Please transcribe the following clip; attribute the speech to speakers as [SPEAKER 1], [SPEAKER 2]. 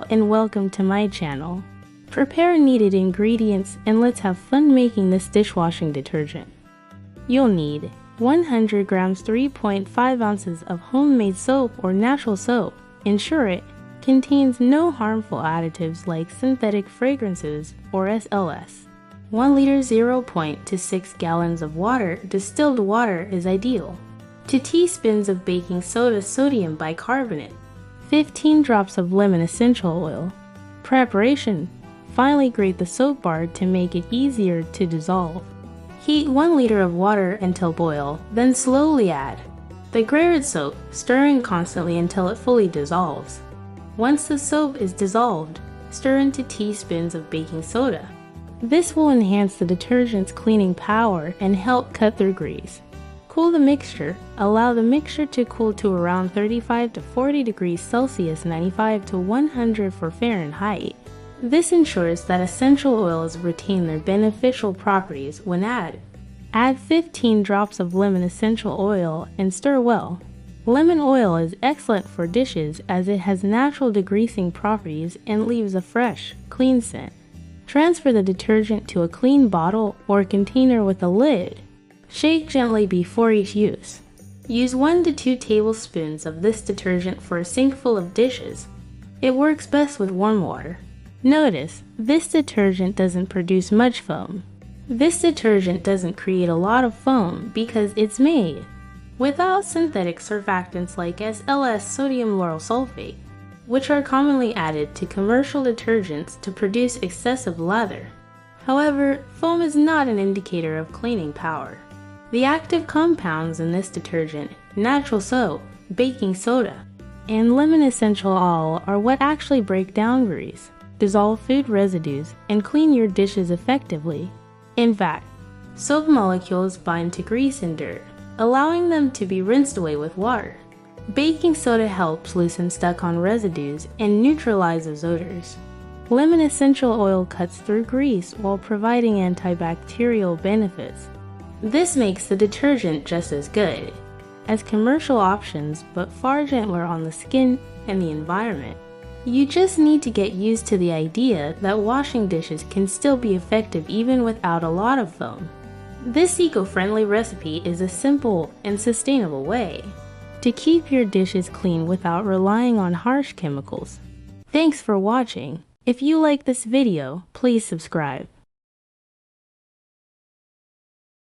[SPEAKER 1] Hello and welcome to my channel. Prepare needed ingredients and let's have fun making this dishwashing detergent. You'll need 100 grams 3.5 ounces of homemade soap or natural soap. Ensure it contains no harmful additives like synthetic fragrances or SLS. 1 liter 0.6 gallons of water. Distilled water is ideal. 2 teaspoons of baking soda sodium bicarbonate. 15 drops of lemon essential oil. Preparation: finely grate the soap bar to make it easier to dissolve. Heat 1 liter of water until boil, then slowly add the grated soap, stirring constantly until it fully dissolves. Once the soap is dissolved, stir into teaspoons of baking soda. This will enhance the detergent's cleaning power and help cut through grease. Cool the mixture. Allow the mixture to cool to around 35 to 40 degrees Celsius, 95 to 100 for Fahrenheit. This ensures that essential oils retain their beneficial properties when added. Add 15 drops of lemon essential oil and stir well. Lemon oil is excellent for dishes as it has natural degreasing properties and leaves a fresh, clean scent. Transfer the detergent to a clean bottle or container with a lid. Shake gently before each use. Use 1 to 2 tablespoons of this detergent for a sink full of dishes. It works best with warm water. Notice, this detergent doesn't produce much foam. This detergent doesn't create a lot of foam because it's made without synthetic surfactants like SLS, sodium lauryl sulfate, which are commonly added to commercial detergents to produce excessive lather. However, foam is not an indicator of cleaning power. The active compounds in this detergent, natural soap, baking soda, and lemon essential oil are what actually break down grease, dissolve food residues, and clean your dishes effectively. In fact, soap molecules bind to grease and dirt, allowing them to be rinsed away with water. Baking soda helps loosen stuck-on residues and neutralizes odors. Lemon essential oil cuts through grease while providing antibacterial benefits. This makes the detergent just as good as commercial options, but far gentler on the skin and the environment. You just need to get used to the idea that washing dishes can still be effective even without a lot of foam. This eco-friendly recipe is a simple and sustainable way to keep your dishes clean without relying on harsh chemicals. Thanks for watching. If you like this video, please subscribe.